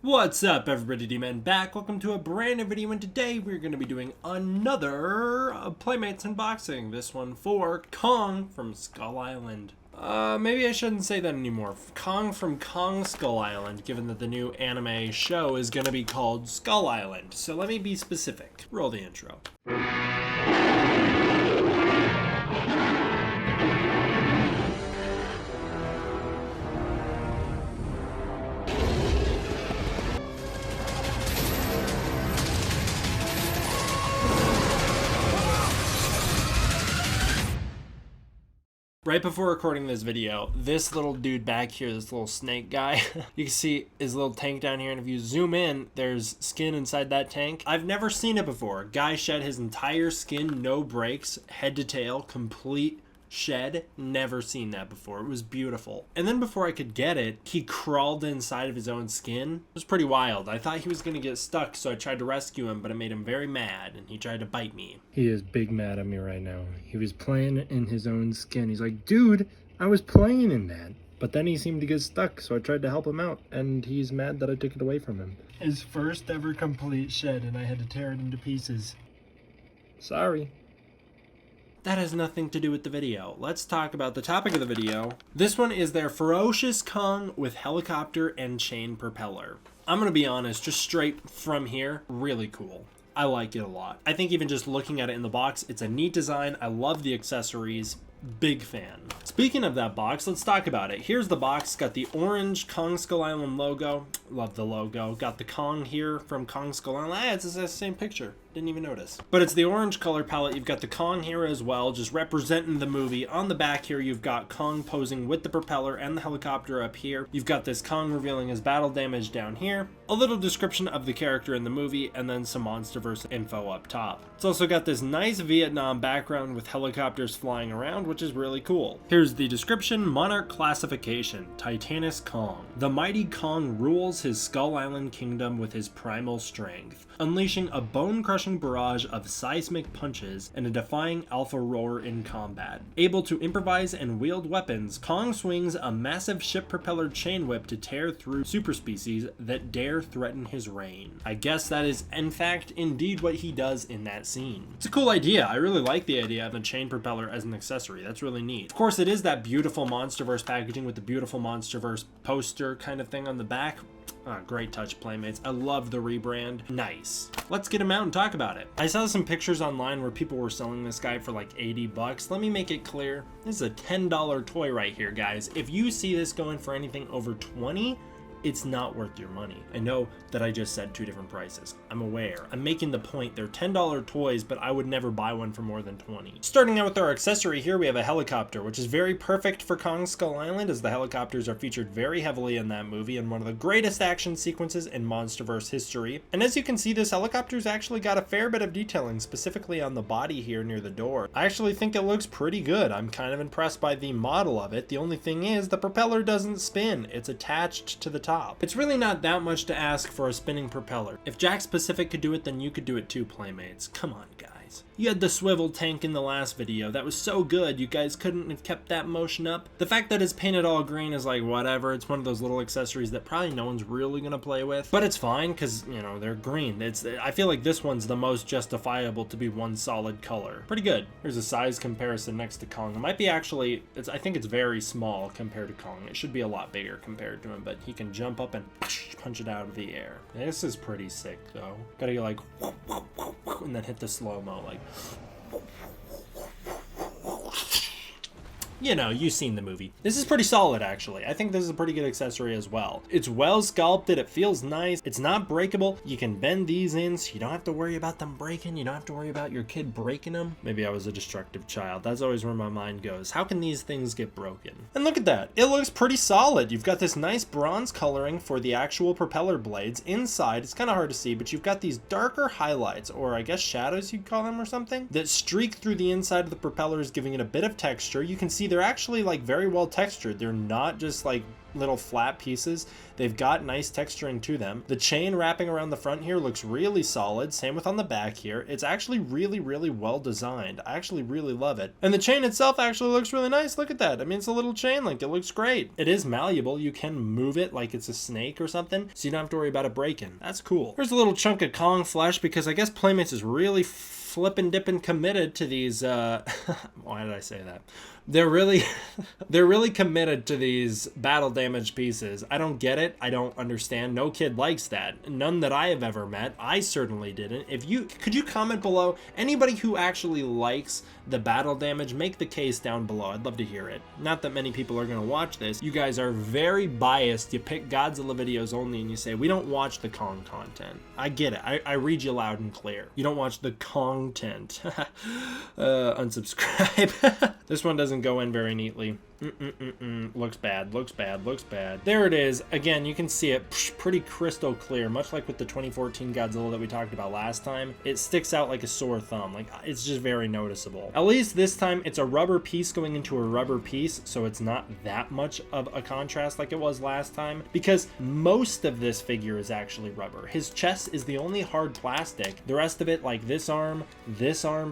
What's up, everybody? D-Man back. Welcome to a brand new video, and today we're going to be doing another Playmates unboxing. This one for Kong from Skull Island. Maybe I shouldn't say that anymore. Kong from Kong Skull Island, given that the new anime show is going to be called Skull Island. So let me be specific. Roll the intro. Right before recording this video, this little dude back here, this little snake guy, you can see his little tank down here, and if you zoom in, there's skin inside that tank. I've never seen it before. Guy shed his entire skin, no breaks, head to tail, complete shed. Never seen that before. It was beautiful. And then before I could get it, he crawled inside of his own skin. It was pretty wild. I thought he was gonna get stuck, so I tried to rescue him, but it made him very mad, and he tried to bite me. He is big mad at me right now. He was playing in his own skin. He's like, dude, I was playing in that. But then he seemed to get stuck, so I tried to help him out, and he's mad that I took it away from him. His first ever complete shed, and I had to tear it into pieces. Sorry. That has nothing to do with the video. Let's talk about the topic of the video. This one is their Ferocious Kong with helicopter and chain propeller. I'm gonna be honest, just straight from here, really cool. I like it a lot. I think even just looking at it in the box, it's a neat design. I love the accessories. Big fan. Speaking of that box, let's talk about it. Here's the box. Got the orange Kong Skull Island logo. Love the logo. Got the Kong here from Kong Skull Island. It's the same picture. Didn't even notice. But it's the orange color palette. You've got the Kong here as well, just representing the movie. On the back here, you've got Kong posing with the propeller and the helicopter up here. You've got this Kong revealing his battle damage down here. A little description of the character in the movie, and then some MonsterVerse info up top. It's also got this nice Vietnam background with helicopters flying around, which is really cool. Here's the description. Monarch classification. Titanus Kong. The mighty Kong rules his Skull Island kingdom with his primal strength, unleashing a bone-crushing barrage of seismic punches and a defying alpha roar in combat. Able to improvise and wield weapons, Kong swings a massive ship-propellered chain whip to tear through super species that dare threaten his reign. I guess that is, in fact, indeed what he does in that scene. It's a cool idea. I really like the idea of a chain propeller as an accessory. That's really neat. Of course, it is that beautiful MonsterVerse packaging with the beautiful MonsterVerse poster kind of thing on the back. Great touch, Playmates. I love the rebrand. Nice. Let's get him out and talk about it. I saw some pictures online where people were selling this guy for like 80 bucks. Let me make it clear. This is a $10 toy right here, guys. If you see this going for anything over 20, it's not worth your money. I know that I just said two different prices. I'm aware. I'm making the point. They're $10 toys, but I would never buy one for more than 20. Starting out with our accessory here, we have a helicopter, which is very perfect for Kong Skull Island, as the helicopters are featured very heavily in that movie and one of the greatest action sequences in MonsterVerse history. And as you can see, this helicopter's actually got a fair bit of detailing, specifically on the body here near the door. I actually think it looks pretty good. I'm kind of impressed by the model of it. The only thing is, the propeller doesn't spin. It's attached to the top. It's really not that much to ask for a spinning propeller. If Jakks Pacific could do it, then you could do it too, Playmates. Come on, guys. You had the swivel tank in the last video. That was so good. You guys couldn't have kept that motion up. The fact that it's painted all green is like, whatever. It's one of those little accessories that probably no one's really gonna play with. But it's fine, because, you know, they're green. I feel like this one's the most justifiable to be one solid color. Pretty good. Here's a size comparison next to Kong. It might be actually, I think it's very small compared to Kong. It should be a lot bigger compared to him, but he can jump up and punch it out of the air. This is pretty sick, though. Gotta go like, and then hit the slow-mo, like, you know, you've seen the movie. This is pretty solid, actually. I think this is a pretty good accessory as well. It's well sculpted. It feels nice. It's not breakable. You can bend these in, so you don't have to worry about them breaking. You don't have to worry about your kid breaking them. Maybe I was a destructive child. That's always where my mind goes. How can these things get broken? And look at that. It looks pretty solid. You've got this nice bronze coloring for the actual propeller blades. Inside, it's kind of hard to see, but you've got these darker highlights, or I guess shadows you'd call them or something, that streak through the inside of the propellers, giving it a bit of texture. You can see see they're actually like very well textured. They're not just like little flat pieces. They've got nice texturing to them. The chain wrapping around the front here looks really solid. Same with on the back here. It's actually really, really well designed. I actually really love it. And the chain itself actually looks really nice. Look at that. I mean, it's a little chain link. It looks great. It is malleable. You can move it like it's a snake or something, so you don't have to worry about it breaking. That's cool. Here's a little chunk of Kong flesh because I guess Playmates is really flippin' dippin' committed to these, why did I say that? They're really committed to these battle damage pieces. I don't get it. I don't understand. No kid likes that. None that I have ever met. I certainly didn't. Could you comment below? Anybody who actually likes the battle damage, make the case down below. I'd love to hear it. Not that many people are going to watch this. You guys are very biased. You pick Godzilla videos only and you say, we don't watch the Kong content. I get it. I read you loud and clear. You don't watch the content. Unsubscribe. This one doesn't go in very neatly. Looks bad, looks bad, looks bad. There it is. Again, you can see it pretty crystal clear, much like with the 2014 Godzilla that we talked about last time. It sticks out like a sore thumb. Like, it's just very noticeable. At least this time, it's a rubber piece going into a rubber piece, so it's not that much of a contrast like it was last time, because most of this figure is actually rubber. His chest is the only hard plastic. The rest of it, like this arm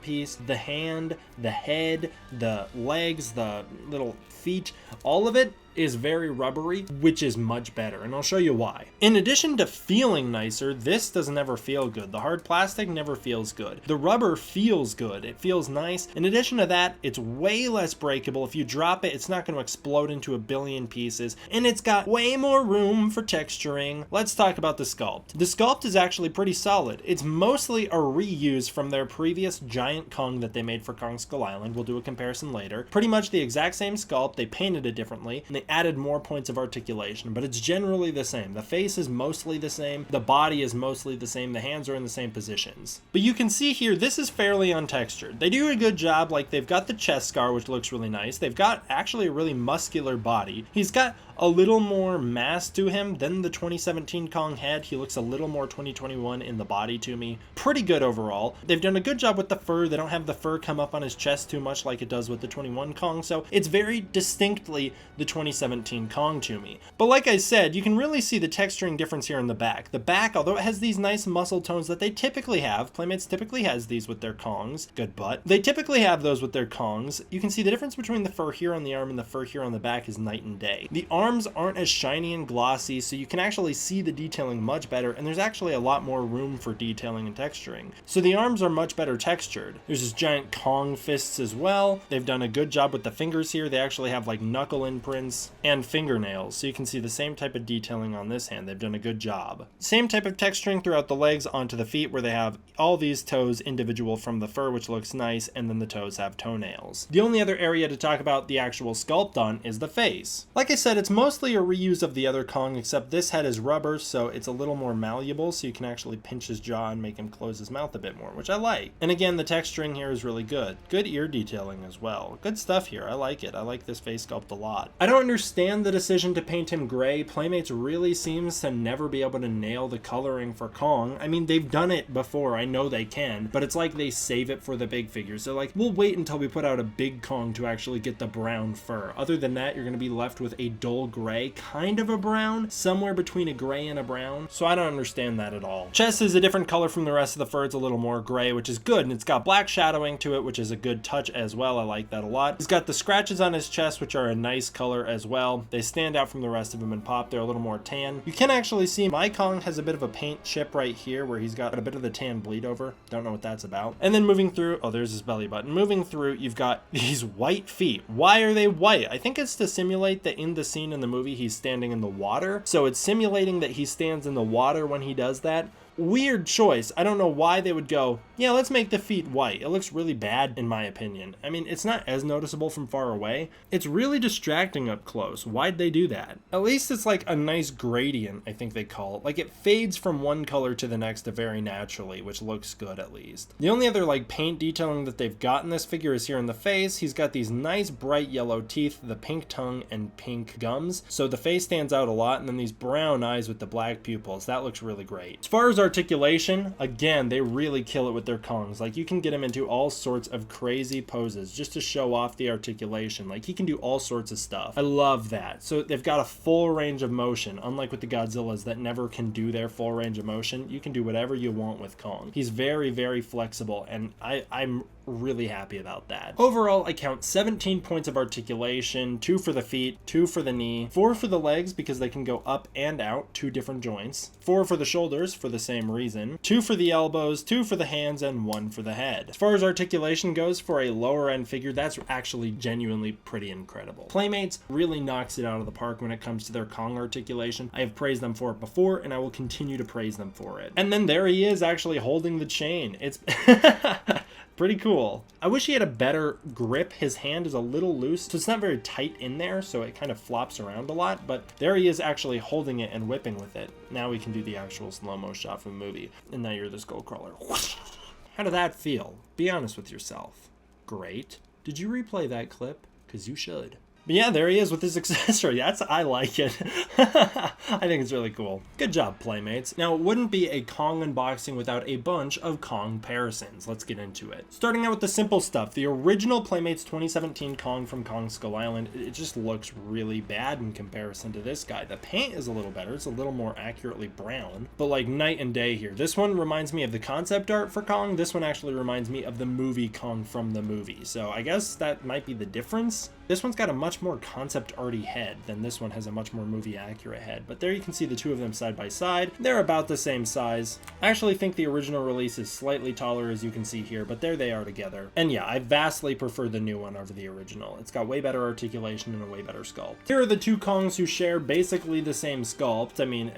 piece, the hand, the head, the legs, the little feet, all of it is very rubbery, which is much better, and I'll show you why. In addition to feeling nicer, this doesn't ever feel good. The hard plastic never feels good. The rubber feels good. It feels nice. In addition to that, it's way less breakable. If you drop it, it's not going to explode into a billion pieces, and it's got way more room for texturing. Let's talk about the sculpt. The sculpt is actually pretty solid. It's mostly a reuse from their previous giant Kong that they made for Kong Skull Island. We'll do a comparison later. Pretty much the exact same sculpt. They painted it differently, and they added more points of articulation, but it's generally the same. The face is mostly the same. The body is mostly the same. The hands are in the same positions. But you can see here, this is fairly untextured. They do a good job. Like, they've got the chest scar, which looks really nice. They've got actually a really muscular body. He's got a little more mass to him than the 2017 Kong had. He looks a little more 2021 in the body to me. Pretty good overall. They've done a good job with the fur. They don't have the fur come up on his chest too much like it does with the 21 Kong, so it's very distinctly the 2017 Kong to me. But like I said, you can really see the texturing difference here in the back. The back, although it has these nice muscle tones that they typically have, Playmates typically has these with their Kongs. Good butt. They typically have those with their Kongs. You can see the difference between the fur here on the arm and the fur here on the back is night and day. The arms aren't as shiny and glossy, so you can actually see the detailing much better, and there's actually a lot more room for detailing and texturing. So the arms are much better textured. There's this giant Kong fists as well. They've done a good job with the fingers here. They actually have like knuckle imprints and fingernails, so you can see the same type of detailing on this hand. They've done a good job. Same type of texturing throughout the legs onto the feet, where they have all these toes individual from the fur, which looks nice, and then the toes have toenails. The only other area to talk about the actual sculpt on is the face. Like I said, it's mostly a reuse of the other Kong, except this head is rubber, so it's a little more malleable, so you can actually pinch his jaw and make him close his mouth a bit more, which I like. And again, the texturing here is really good. Good ear detailing as well. Good stuff here. I like it. I like this face sculpt a lot. I don't understand the decision to paint him gray. Playmates really seems to never be able to nail the coloring for Kong. I mean, they've done it before. I know they can, but it's like they save it for the big figures. So like, we'll wait until we put out a big Kong to actually get the brown fur. Other than that, you're going to be left with a dull gray, kind of a brown, somewhere between a gray and a brown. So I don't understand that at all. Chest is a different color from the rest of the fur. It's a little more gray, which is good, and it's got black shadowing to it, which is a good touch as well. I like that a lot. He's got the scratches on his chest, which are a nice color as well. They stand out from the rest of him and pop. They're a little more tan. You can actually see my Kong has a bit of a paint chip right here where he's got a bit of the tan bleed over. Don't know what that's about. And then moving through, oh, there's his belly button. Moving through, you've got these white feet. Why are they white? I think it's to simulate that in the scene in the movie he's standing in the water. So it's simulating that he stands in the water when he does that. Weird choice. I don't know why they would go, yeah, let's make the feet white. It looks really bad in my opinion. I mean, it's not as noticeable from far away. It's really distracting up close. Why'd they do that? At least it's like a nice gradient, I think they call it. Like it fades from one color to the next very naturally, which looks good at least. The only other like paint detailing that they've got in this figure is here in the face. He's got these nice bright yellow teeth, the pink tongue and pink gums. So the face stands out a lot, and then these brown eyes with the black pupils. That looks really great. As far as articulation, again, they really kill it with their Kongs. Like, you can get him into all sorts of crazy poses just to show off the articulation. Like, he can do all sorts of stuff. I love that. So they've got a full range of motion, unlike with the Godzillas that never can do their full range of motion. You can do whatever you want with Kong. He's very, very flexible, and I'm really happy about that. Overall, I count 17 points of articulation, 2 for the feet, 2 for the knee, 4 for the legs because they can go up and out, 2 different joints, 4 for the shoulders for the same reason, 2 for the elbows, 2 for the hands, and 1 for the head. As far as articulation goes, for a lower end figure, that's actually genuinely pretty incredible. Playmates really knocks it out of the park when it comes to their Kong articulation. I have praised them for it before, and I will continue to praise them for it. And then there he is actually holding the chain. It's pretty cool. I wish he had a better grip. His hand is a little loose, so it's not very tight in there, so it kind of flops around a lot, but there he is actually holding it and whipping with it. Now we can do the actual slow-mo shot from the movie. And now you're the Skullcrawler. How did that feel? Be honest with yourself. Great. Did you replay that clip? Because you should. But yeah, there he is with his accessory. I like it. I think it's really cool. Good job, Playmates. Now, it wouldn't be a Kong unboxing without a bunch of Kongparisons. Let's get into it. Starting out with the simple stuff. The original Playmates 2017 Kong from Kong Skull Island, it just looks really bad in comparison to this guy. The paint is a little better. It's a little more accurately brown, but like night and day here. This one reminds me of the concept art for Kong. This one actually reminds me of the movie Kong from the movie. So I guess that might be the difference. This one's got a much more concept arty head than this one has a much more movie accurate head, but there you can see the two of them side by side. They're about the same size. I actually think the original release is slightly taller, as you can see here, but there they are together. And yeah, I vastly prefer the new one over the original. It's got way better articulation and a way better sculpt. Here are the two Kongs who share basically the same sculpt. I mean,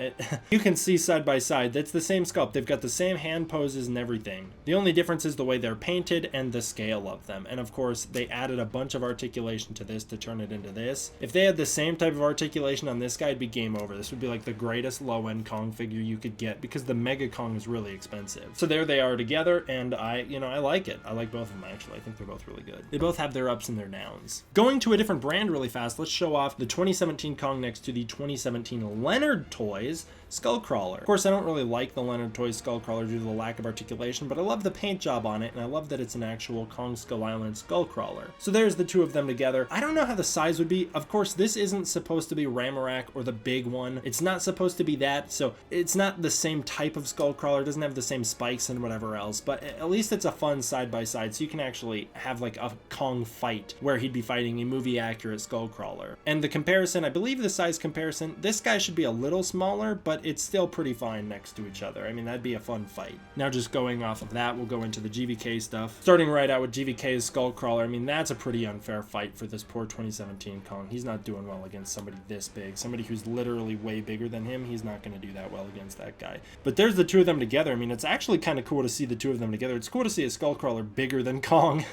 you can see side by side, that's the same sculpt. They've got the same hand poses and everything. The only difference is the way they're painted and the scale of them. And of course, they added a bunch of articulation to this to turn it into this. If they had the same type of articulation on this guy, it'd be game over. This would be like the greatest low-end Kong figure you could get because the Mega Kong is really expensive. So there they are together, and I like it. I like both of them, actually. I think they're both really good. They both have their ups and their downs. Going to a different brand really fast, let's show off the 2017 Kong next to the 2017 Leonard Toys Skullcrawler. Of course, I don't really like the Leonard Toys Skullcrawler due to the lack of articulation, but I love the paint job on it, and I love that it's an actual Kong Skull Island Skullcrawler. So there's the two of them together. I don't know how the size would be. Of course, this isn't supposed to be Ramarak or the big one. It's not supposed to be that, so it's not the same type of Skullcrawler. It doesn't have the same spikes and whatever else, but at least it's a fun side-by-side, so you can actually have like a Kong fight where he'd be fighting a movie-accurate Skullcrawler. And the comparison, I believe the size comparison, this guy should be a little smaller, but it's still pretty fine next to each other. I mean, that'd be a fun fight. Now, just going off of that, we'll go into the GVK stuff. Starting right out with GVK's Skullcrawler, I mean, that's a pretty unfair fight for this poor 2017 Kong. He's not doing well against somebody this big. Somebody who's literally way bigger than him, he's not going to do that well against that guy. But there's the two of them together. I mean, it's actually kind of cool to see the two of them together. It's cool to see a Skullcrawler bigger than Kong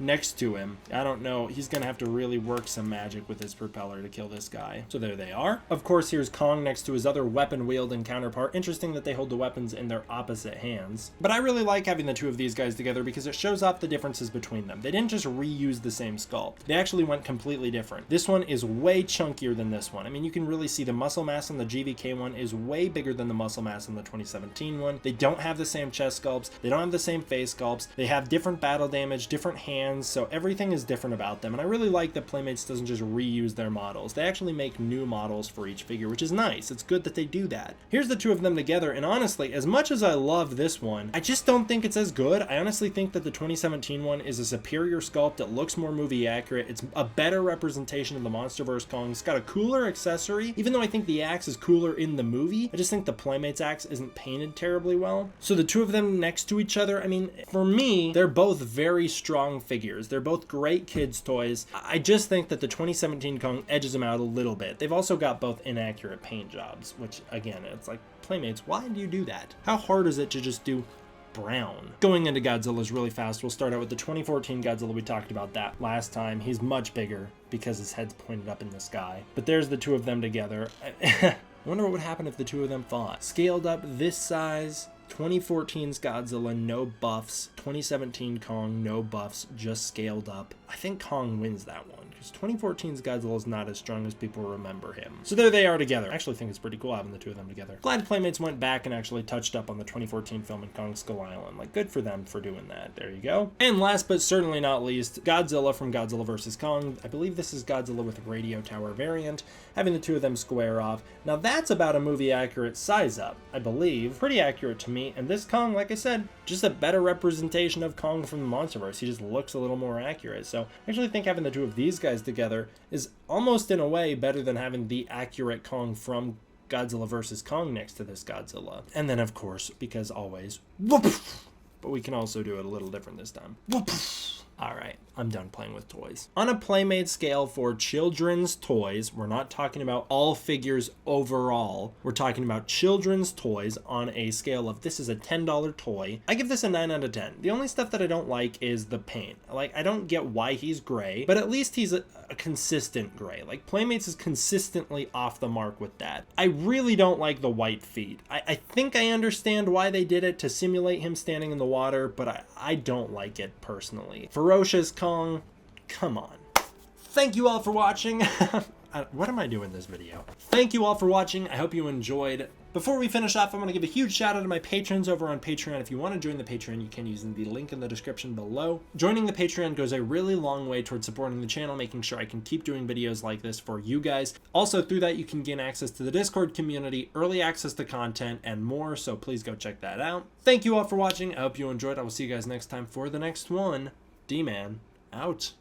next to him. I don't know. He's going to have to really work some magic with his propeller to kill this guy. So there they are. Of course, here's Kong next to his other weapon-wielding counterpart. Interesting that they hold the weapons in their opposite hands. But I really like having the two of these guys together because it shows off the differences between them. They didn't just reuse the same sculpt. They actually went completely different. This one is way chunkier than this one. I mean, you can really see the muscle mass on the GVK one is way bigger than the muscle mass on the 2017 one. They don't have the same chest sculpts. They don't have the same face sculpts. They have different battle damage, different hands, so everything is different about them. And I really like that Playmates doesn't just reuse their models. They actually make new models for each figure, which is nice. It's good that they do that. Here's the two of them together, and honestly, as much as I love this one, I just don't think it's as good. I honestly think that the 2017 one is a superior sculpt. It looks more movie accurate. It's a better representation of the MonsterVerse Kong. It's got a cooler accessory. Even though I think the axe is cooler in the movie, I just think the Playmates axe isn't painted terribly well. So the two of them next to each other, I mean, for me, they're both very strong figures. They're both great kids' toys. I just think that the 2017 Kong edges them out a little bit. They've also got both inaccurate paint jobs, which again, it's like, Playmates, why do you do that? How hard is it to just do brown? Going into Godzilla's really fast, we'll start out with the 2014 Godzilla. We talked about that last time. He's much bigger because his head's pointed up in the sky. But there's the two of them together. I wonder what would happen if the two of them fought. Scaled up this size, 2014's Godzilla, no buffs. 2017 Kong, no buffs, just scaled up. I think Kong wins that one. because 2014's Godzilla is not as strong as people remember him. So there they are together. I actually think it's pretty cool having the two of them together. Glad Playmates went back and actually touched up on the 2014 film in Kong Skull Island. Like, good for them for doing that. There you go. And last but certainly not least, Godzilla from Godzilla vs. Kong. I believe this is Godzilla with a radio tower variant, having the two of them square off. Now that's about a movie accurate size up, I believe. Pretty accurate to me. And this Kong, like I said, just a better representation of Kong from the MonsterVerse. He just looks a little more accurate. So I actually think having the two of these guys together is almost in a way better than having the accurate Kong from Godzilla vs. Kong next to this Godzilla. And then of course, because always, whoop, but we can also do it a little different this time. Whoop. All right, I'm done playing with toys. On a Playmate scale for children's toys, we're not talking about all figures overall. We're talking about children's toys on a scale of, this is a $10 toy. I give this a 9 out of 10. The only stuff that I don't like is the paint. Like, I don't get why he's gray, but at least he's a consistent gray. Like, Playmates is consistently off the mark with that. I really don't like the white feet. I think I understand why they did it to simulate him standing in the water, but I don't like it personally. Ferocious Kong, come on. Thank you all for watching. What am I doing this video? Thank you all for watching. I hope you enjoyed. Before we finish off, I'm going to give a huge shout out to my patrons over on Patreon. If you want to join the Patreon, you can using the link in the description below. Joining the Patreon goes a really long way towards supporting the channel, making sure I can keep doing videos like this for you guys. Also, through that, you can gain access to the Discord community, early access to content, and more, so please go check that out. Thank you all for watching. I hope you enjoyed. I will see you guys next time for the next one. D-Man, out.